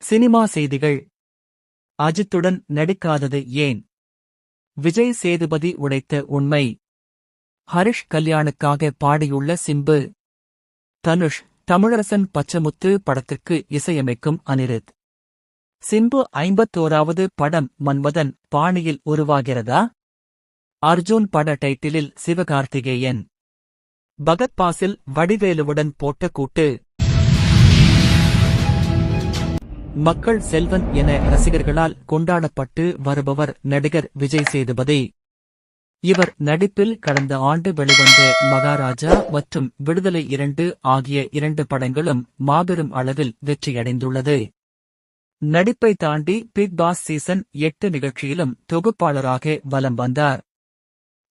Cinema செய்திகள். அஜித்துடன் நடிக்காதது ஏன்? விஜய் சேதுபதி உடைத்த உண்மை. ஹரிஷ் கல்யாணுக்காக பாடியுள்ள சிம்பு. தனுஷ், தமிழரசன் பச்சமுத்து படத்திற்கு இசையமைக்கும் அனிருத். சிம்பு 51வது படம் மன்மதன் பாணியில் உருவாகிறதா? அர்ஜுன் பட டைட்டிலில் சிவகார்த்திகேயன். பகத் பாசில் வடிவேலுவுடன் போட்ட கூட்டு. மக்கள் செல்வன் என ரசிகர்களால் கொண்டாடப்பட்டு வருபவர் நடிகர் விஜய் சேதுபதி. இவர் நடிப்பில் கடந்த ஆண்டு வெளிவந்த மகாராஜா மற்றும் விடுதலை 2 ஆகிய 2 படங்களும் மாபெரும் அளவில் வெற்றியடைந்துள்ளது. நடிப்பை தாண்டி பிக் பாஸ் சீசன் 8 நிகழ்ச்சியிலும் தொகுப்பாளராக வலம் வந்தார்.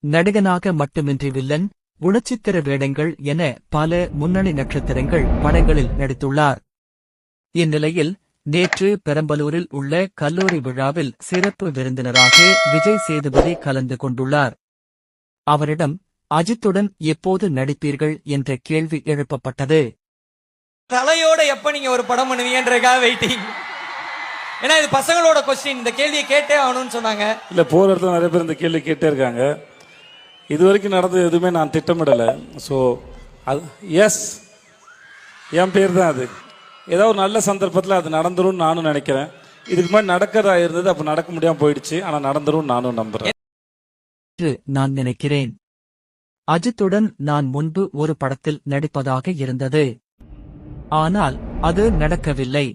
நடிகனாக மட்டுமின்றி வில்லன், உணர்ச்சித்திர வேடங்கள் என பல முன்னணி நட்சத்திரங்கள் படங்களில் நடித்துள்ளார். இந்நிலையில் நேற்று பெரம்பலூரில் உள்ள கல்லூரி விழாவில் சிறப்பு விருந்தினராக விஜய் சேதுபதி கலந்து கொண்டுள்ளார். அவரிடம் அஜித்துடன் எப்போது நடிப்பீர்கள் என்ற கேள்வி எழுப்பப்பட்டது. தலையோட எப்ப நீங்க ஒரு படம் பண்ணுவீங்கன்றதுக்காக வெயிட்டிங். ஏன்னா இது பசங்களோட கொஸ்டின், இந்த கேள்வியை கேட்டே ஆகணும்னு சொன்னாங்க. இல்ல, போற இடத்துல நிறைய பேர் இந்த கேள்வி கேட்டே இருக்காங்க. இது வரைக்கும் நடந்தது எதுவுமே நான் திட்டமிடலை. ஸோ அது எஸ், என் பேர் தான் அது. ஏதாவது ஒரு நல்ல சந்தர்ப்பத்தில் அது நடந்துரும் நானும் நினைக்கிறேன். இதுக்கு மாதிரி நடக்கிறதா இருந்தது, அப்போ நடக்க முடியாம போயிடுச்சு. ஆனா நடந்துரும் நானும் நம்புறேன் என்று நான் நினைக்கிறேன். அஜித்துடன் நான் முன்பு ஒரு படத்தில் நடிப்பதாக இருந்தது. ஆனால் அது நடக்கவில்லை.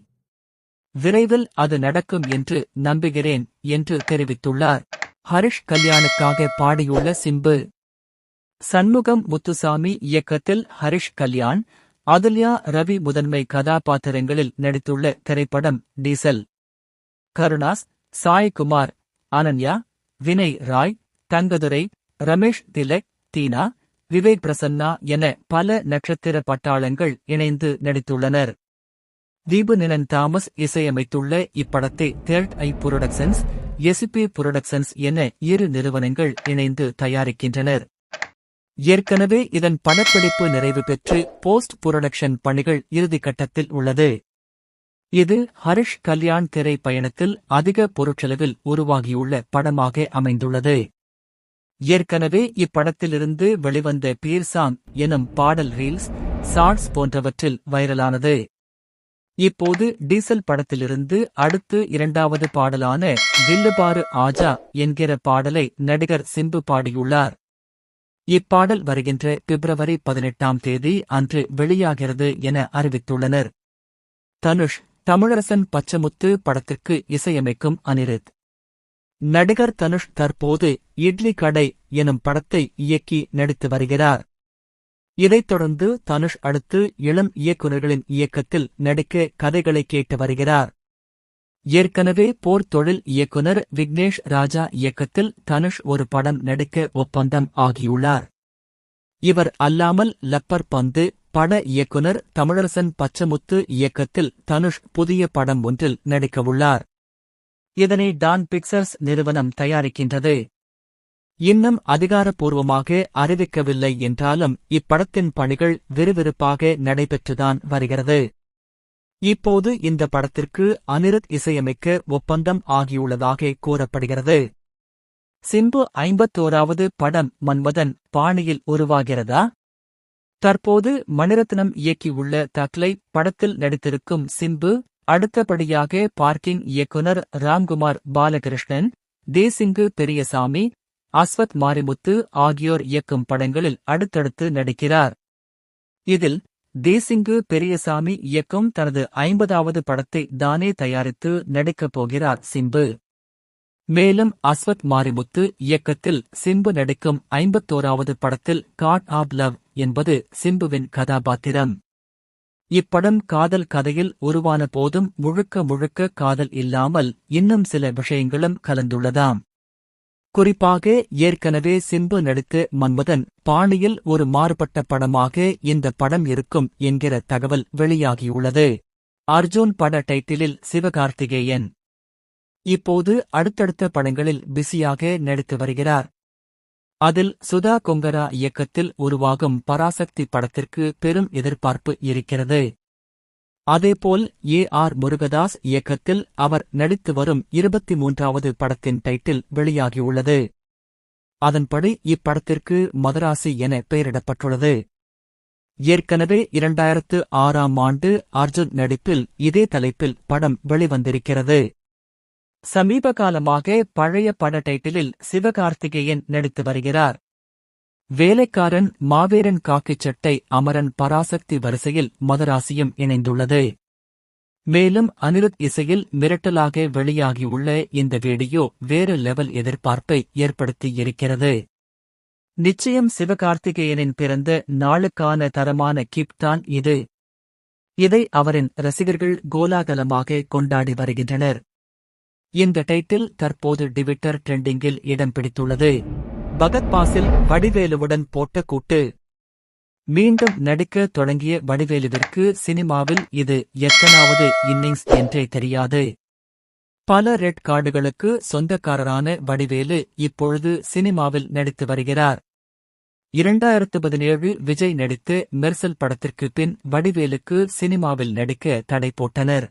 விரைவில் அது நடக்கும் என்று நம்புகிறேன் என்று தெரிவித்துள்ளார். ஹரிஷ் கல்யாணுக்காக பாடியுள்ள சிம்பு. சண்முகம் முத்துசாமி இயக்கத்தில் ஹரிஷ் கல்யாண், அதுல்யா ரவி முதன்மை கதாபாத்திரங்களில் நடித்துள்ள திரைப்படம் டீசல். கருணாஸ், சாய்குமார், அனன்யா, வினய் ராய், தங்கதுரை, ரமேஷ் திலக், தீனா, விவேக் பிரசன்னா என பல நட்சத்திர பட்டாளங்கள் இணைந்து நடித்துள்ளனர். தீபு நினன் தாமஸ் இசையமைத்துள்ள இப்படத்தை தேர்ட் ஐ புரொடக்ஷன்ஸ், எஸ்பி புரொடக்ஷன்ஸ் என 2 நிறுவனங்கள் இணைந்து தயாரிக்கின்றனர். ஏற்கனவே இதன் படப்பிடிப்பு நிறைவு பெற்று போஸ்ட் புரொடக்ஷன் பணிகள் இறுதிக்கட்டத்தில் உள்ளது. இது ஹரிஷ் கல்யாண் திரை பயணத்தில் அதிக பொருட்செலவில் உருவாகியுள்ள படமாக அமைந்துள்ளது. ஏற்கனவே இப்படத்திலிருந்து வெளிவந்த பீர் சாங் எனும் பாடல் ரீல்ஸ், ஷார்ட்ஸ் போன்றவற்றில் வைரலானது. இப்போது டீசல் படத்திலிருந்து அடுத்து 2வது பாடலான தில்லுபாரு ஆஜா என்கிற பாடலை நடிகர் சிம்பு பாடியுள்ளார். இப்பாடல் வருகின்ற பிப்ரவரி 18ஆம் தேதி அன்று வெளியாகிறது என அறிவித்துள்ளனர். தனுஷ், தமிழரசன் பச்சமுத்து படத்திற்கு இசையமைக்கும் அனிருத். நடிகர் தனுஷ் தற்போது இட்லி கடை எனும் படத்தை இயக்கி நடித்து வருகிறார். இதைத் தொடர்ந்து தனுஷ் அடுத்து இளம் இயக்குநர்களின் இயக்கத்தில் நடிக்க கதைகளை கேட்டு வருகிறார். ஏற்கனவே போர் தொழில் இயக்குனர் விக்னேஷ் ராஜா இயக்கத்தில் தனுஷ் ஒரு படம் நடிக்க ஒப்பந்தம் ஆகியுள்ளார். இவர் அல்லாமல் லப்பர் பந்து பட இயக்குனர் தமிழரசன் பச்சமுத்து இயக்கத்தில் தனுஷ் புதிய படம் ஒன்றில் நடிக்கவுள்ளார். இதனை டான் பிக்சர்ஸ் நிறுவனம் தயாரிக்கின்றது. இன்னும் அதிகாரப்பூர்வமாக அறிவிக்கவில்லை என்றாலும் இப்படத்தின் பணிகள் விறுவிறுப்பாக நடைபெற்றுதான் வருகிறது. இப்போது இந்த படத்திற்கு அனிருத் இசையமைக்க ஒப்பந்தம் ஆகியுள்ளதாக கூறப்படுகிறது. சிம்பு 51வது படம் மன்மதன் பாணியில் உருவாகிறதா? தற்போது மணிரத்னம் இயக்கியுள்ள தக்லை படத்தில் நடித்திருக்கும் சிம்பு அடுத்தபடியாக பார்க்கிங் இயக்குனர் ராம்குமார் பாலகிருஷ்ணன், தேசிங்கு பெரியசாமி, அஸ்வத் மாரிமுத்து ஆகியோர் இயக்கும் படங்களில் அடுத்தடுத்து நடிக்கிறார். இதில் தேசிங்கு பெரியசாமி இயக்கும் தனது 50வது படத்தை தானே தயாரித்து நடிக்கப் போகிறார் சிம்பு. மேலும் அஸ்வத் மாரிமுத்து இயக்கத்தில் சிம்பு நடிக்கும் 51வது படத்தில் காட் ஆப் லவ் என்பது சிம்புவின் கதாபாத்திரம். இப்படம் காதல் கதையில் உருவான போதும் முழுக்க முழுக்க காதல் இல்லாமல் இன்னும் சில விஷயங்களும் கலந்துள்ளதாம். குறிப்பாக ஏற்கனவே சிம்பு நடித்த மன்மதன் பாணியில் ஒரு மாறுபட்ட படமாக இந்த படம் இருக்கும் என்கிற தகவல் வெளியாகியுள்ளது. அர்ஜுன் பட டைட்டிலில் சிவகார்த்திகேயன். இப்போது அடுத்தடுத்த படங்களில் பிஸியாக நடித்து வருகிறார். அதில் சுதா கொங்கரா இயக்கத்தில் உருவாகும் பராசக்தி படத்திற்கு பெரும் எதிர்பார்ப்பு இருக்கிறது. அதேபோல் ஏ.ஆர். முருகதாஸ் இயக்கத்தில் அவர் நடித்து வரும் 23வது படத்தின் டைட்டில் வெளியாகியுள்ளது. அதன்படி இப்படத்திற்கு மதராசி என பெயரிடப்பட்டுள்ளது. ஏற்கனவே 2006ஆம் ஆண்டு அர்ஜுன் நடிப்பில் இதே தலைப்பில் படம் வெளிவந்திருக்கிறது. சமீப காலமாக பழைய பட டைட்டிலில் சிவகார்த்திகேயன் நடித்து வருகிறார். வேலைக்காரன், மாவீரன், காக்கிச் சட்டை, அமரன், பராசக்தி வரிசையில் மதராசியும் இணைந்துள்ளது. மேலும் அனிருத் இசையில் மிரட்டலாக வெளியாகியுள்ள இந்த வீடியோ வேறு லெவல் எதிர்பார்ப்பை ஏற்படுத்தியிருக்கிறது. நிச்சயம் சிவகார்த்திகேயனின் பிறந்த நாளுக்கான தரமான கிஃப்ட் தான் இது. இதை அவரின் ரசிகர்கள் கோலாகலமாக கொண்டாடி வருகின்றனர். இந்த டைட்டில் தற்போது ட்விட்டர் ட்ரெண்டிங்கில் இடம் பிடித்துள்ளது. பகத் பாசில் வடிவேலுவுடன் போட்ட கூட்டு. மீண்டும் நடிக்க தொடங்கிய வடிவேலுவிற்கு சினிமாவில் இது எத்தனாவது இன்னிங்ஸ் என்றே தெரியாது. பல ரெட் கார்டுகளுக்கு சொந்தக்காரரான வடிவேலு இப்பொழுது சினிமாவில் நடித்து வருகிறார். 2017 விஜய் நடித்து மெர்சல் படத்திற்கு பின் வடிவேலுக்கு சினிமாவில் நடிக்க தடை போட்டனர்.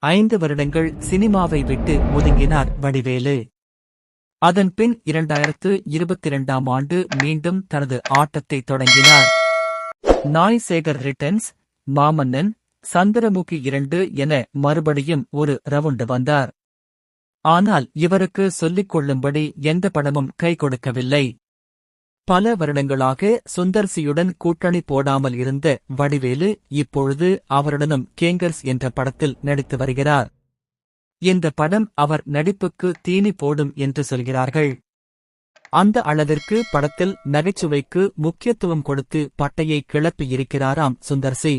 5 வருடங்கள் சினிமாவை விட்டு ஒதுங்கினார் வடிவேலு. அதன்பின் 2022ஆம் ஆண்டு மீண்டும் தனது ஆட்டத்தை தொடங்கினார். நாய் சேகர் ரிட்டர்ன்ஸ், மாமன்னன், சந்திரமுகி 2 என மறுபடியும் ஒரு ரவுண்டு வந்தார். ஆனால் இவருக்கு சொல்லிக் கொள்ளும்படி எந்த படமும் கை கொடுக்கவில்லை. பல வருடங்களாக சுந்தர்சியுடன் கூட்டணி போடாமல் இருந்த வடிவேலு இப்பொழுது அவருடனும் கேங்கர்ஸ் என்ற படத்தில் நடித்து வருகிறார். இந்த படம் அவர் நடிப்புக்கு தீனி போடும் என்று சொல்கிறார்கள். அந்த அளவிற்கு படத்தில் நகைச்சுவைக்கு முக்கியத்துவம் கொடுத்து பட்டையை கிளப்பியிருக்கிறாராம் சுந்தர்சி.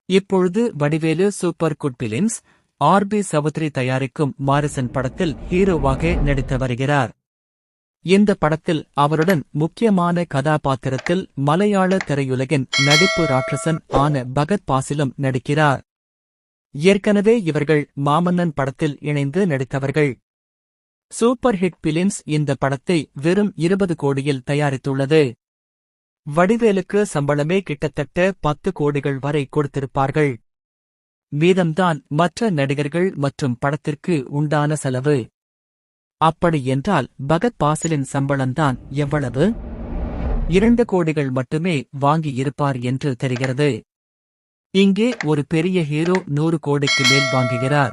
இப்பொழுது Vadivelu super good films, R B. Choudary தயாரிக்கும் மாரிசன் படத்தில் ஹீரோவாக நடித்து வருகிறார். இந்த படத்தில் அவருடன் முக்கியமான கதாபாத்திரத்தில் மலையாள திரையுலகின் நடிப்பு ராட்சசன் ஆன பகத் பாசிலும் நடிக்கிறார். ஏற்கனவே இவர்கள் மாமன்னன் படத்தில் இணைந்து நடித்தவர்கள். சூப்பர் ஹிட் பிலிம்ஸ் இந்த படத்தை வெறும் 20 கோடியில் தயாரித்துள்ளது. வடிவேலுக்கு சம்பளமே கிட்டத்தட்ட 10 கோடிகள் வரை கொடுத்திருப்பார்கள். மீதம்தான் மற்ற நடிகர்கள் மற்றும் படத்திற்கு உண்டான செலவு. அப்படி என்றால் பகத் பாசிலின் சம்பளம்தான் எவ்வளவு? 2 கோடிகள் மட்டுமே வாங்கி இருப்பார் என்று தெரிகிறது. இங்கே ஒரு பெரிய ஹீரோ 100 கோடிக்கு மேல் வாங்குகிறார்.